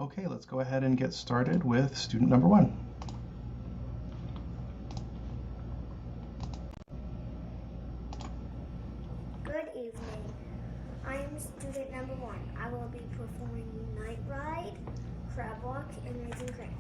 Okay, let's go ahead and get started with student number 1. Good evening. I am student number 1. I will be performing Night Ride, Crab Walk, and Raising Cranes.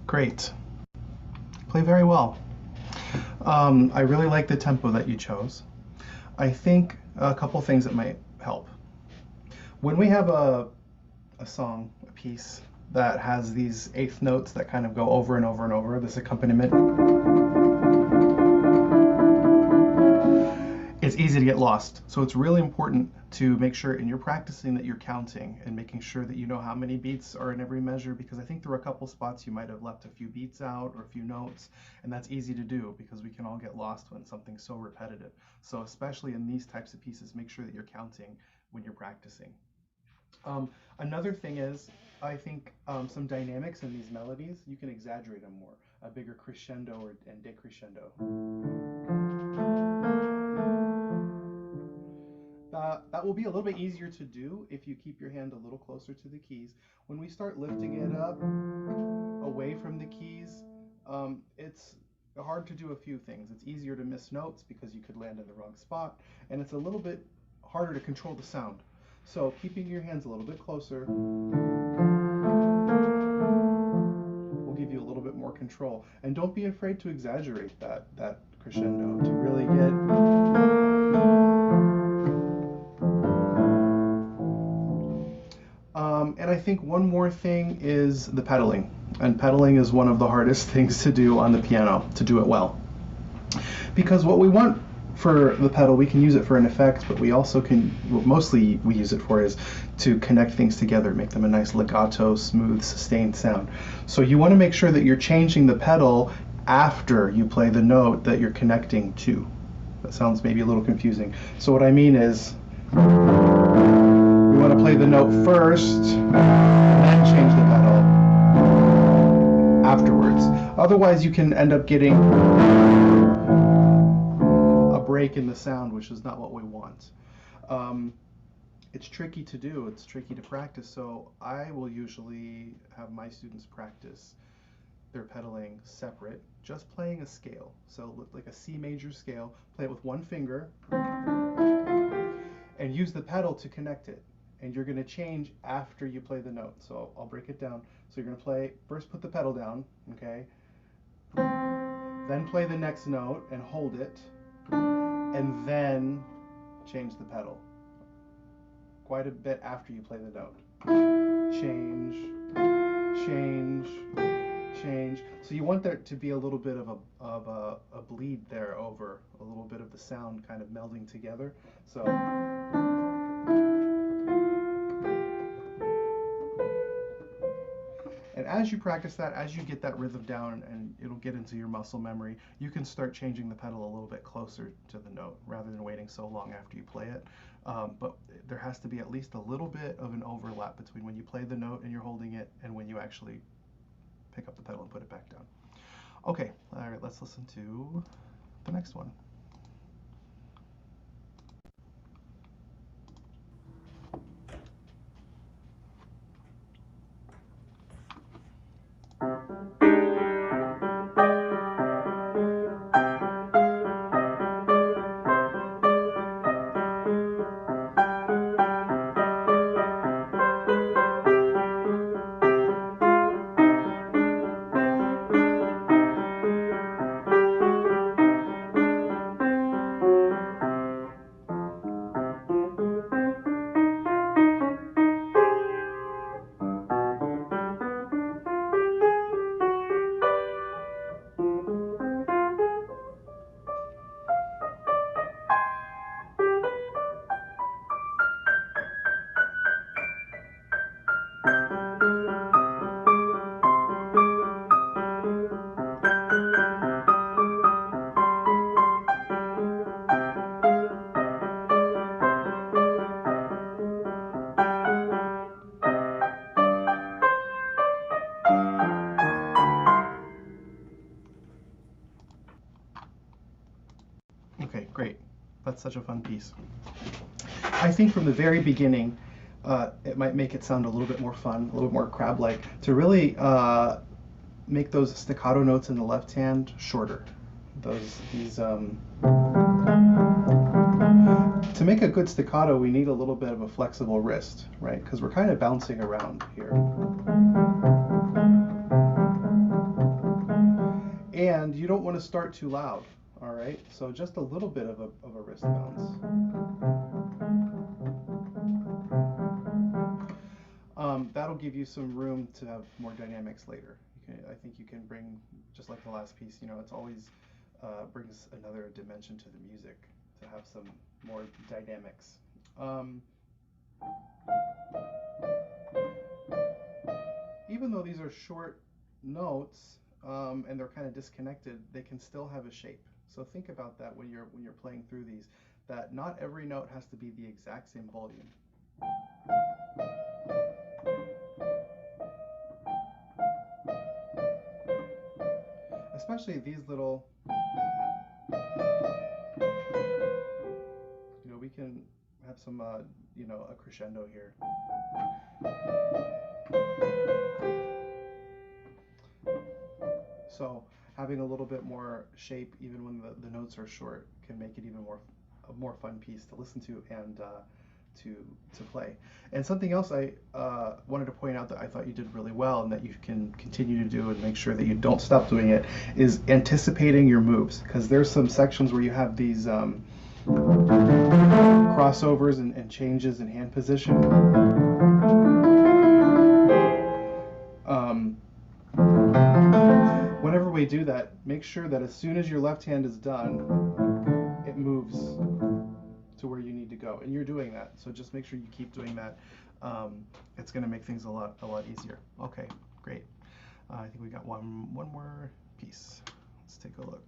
Great. Play very well. I really like the tempo that you chose. I think a couple things that might help. When we have a song, a piece that has these eighth notes that kind of go over and over and over, this accompaniment, it's easy to get lost. So it's really important to make sure in your practicing that you're counting and making sure that you know how many beats are in every measure, because I think there were a couple spots you might have left a few beats out or a few notes, and that's easy to do because we can all get lost when something's so repetitive. So especially in these types of pieces, make sure that you're counting when you're practicing. Another thing is, I think some dynamics in these melodies, you can exaggerate them more, a bigger crescendo and decrescendo. That will be a little bit easier to do if you keep your hand a little closer to the keys. When we start lifting it up away from the keys, it's hard to do a few things. It's easier to miss notes because you could land in the wrong spot, and it's a little bit harder to control the sound. So keeping your hands a little bit closer will give you a little bit more control. And don't be afraid to exaggerate that crescendo to really get and I think one more thing is the pedaling. And pedaling is one of the hardest things to do on the piano, to do it well. Because what we want for the pedal, we can use it for an effect, but we also can, what mostly we use it for is to connect things together, make them a nice legato, smooth, sustained sound. So you want to make sure that you're changing the pedal after you play the note that you're connecting to. That sounds maybe a little confusing. So what I mean is, we want to play the note first, and then change the pedal afterwards. Otherwise, you can end up getting a break in the sound, which is not what we want. It's tricky to do, it's tricky to practice, so I will usually have my students practice their pedaling separate, just playing a scale. So like a C major scale, play it with one finger, and use the pedal to connect it. And you're going to change after you play the note. So I'll break it down. So you're going to play, first put the pedal down, okay? Then play the next note and hold it, and then change the pedal. Quite a bit after you play the note. Change, change, change. So you want there to be a little bit of a bleed there over, a little bit of the sound kind of melding together. So. And as you practice that, as you get that rhythm down and it'll get into your muscle memory, you can start changing the pedal a little bit closer to the note rather than waiting so long after you play it. But there has to be at least a little bit of an overlap between when you play the note and you're holding it and when you actually pick up the pedal and put it back down. Okay, all right, let's listen to the next one. such a fun piece. I think from the very beginning, it might make it sound a little bit more fun, a little bit more crab-like, to really make those staccato notes in the left hand shorter. To make a good staccato, we need a little bit of a flexible wrist, right? Because we're kind of bouncing around here. And you don't want to start too loud, all right? So just a little bit of a wrist bounce. That'll give you some room to have more dynamics later. I think you can bring, just like the last piece, you know, it's always brings another dimension to the music to have some more dynamics. Even though these are short notes and they're kind of disconnected, they can still have a shape. So think about that when you're playing through these, that not every note has to be the exact same volume. Especially these little, you know, we can have some, you know, a crescendo here. So having a little bit more shape, even when the notes are short, can make it even a more fun piece to listen to and to play. And something else I wanted to point out that I thought you did really well and that you can continue to do and make sure that you don't stop doing it is anticipating your moves, because there's some sections where you have these crossovers and changes in hand position. Whenever we do that, make sure that as soon as your left hand is done, it moves to where you need to go, and you're doing that. So just make sure you keep doing that. It's going to make things a lot easier. Okay, great. I think we got one more piece. Let's take a look.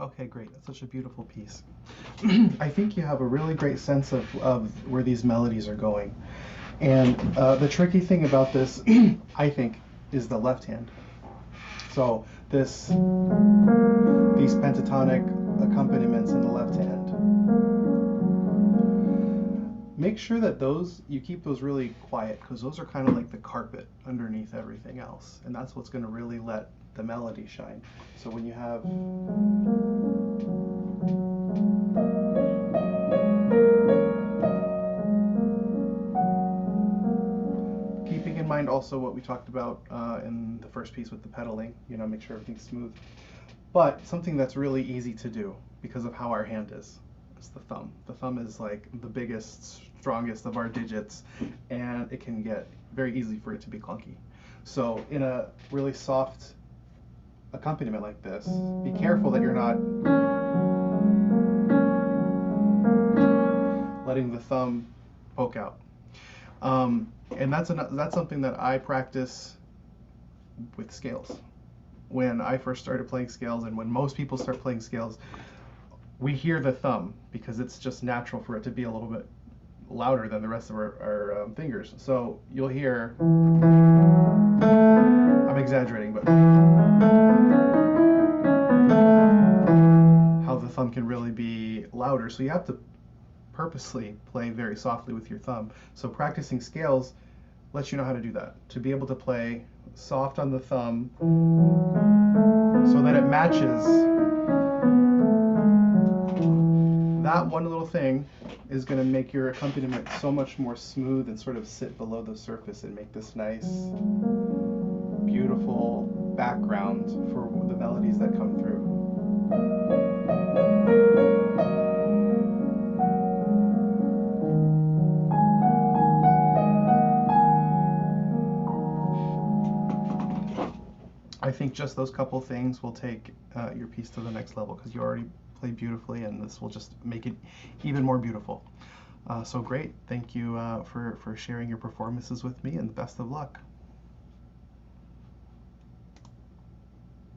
Okay, great. That's such a beautiful piece. I think you have a really great sense of where these melodies are going. And the tricky thing about this, I think, is the left hand. So these pentatonic accompaniments in the left hand. Make sure that you keep those really quiet, because those are kind of like the carpet underneath everything else. And that's what's going to really let the melody shine. So when you have keeping in mind also what we talked about in the first piece with the pedaling, you know, make sure everything's smooth. But something that's really easy to do because of how our hand is the thumb. The thumb is like the biggest, strongest of our digits, and it can get very easy for it to be clunky. So in a really soft accompaniment like this, be careful that you're not letting the thumb poke out. And that's something that I practice with scales. When I first started playing scales, and when most people start playing scales, we hear the thumb because it's just natural for it to be a little bit louder than the rest of our fingers. So you'll hear, I'm exaggerating, but how the thumb can really be louder. So you have to purposely play very softly with your thumb. So practicing scales lets you know how to do that. To be able to play soft on the thumb so that it matches. That one little thing is going to make your accompaniment so much more smooth and sort of sit below the surface and make this nice, beautiful background for the melodies that come through. I think just those couple things will take your piece to the next level, because you already play beautifully, and this will just make it even more beautiful. So great. Thank you for sharing your performances with me, and best of luck.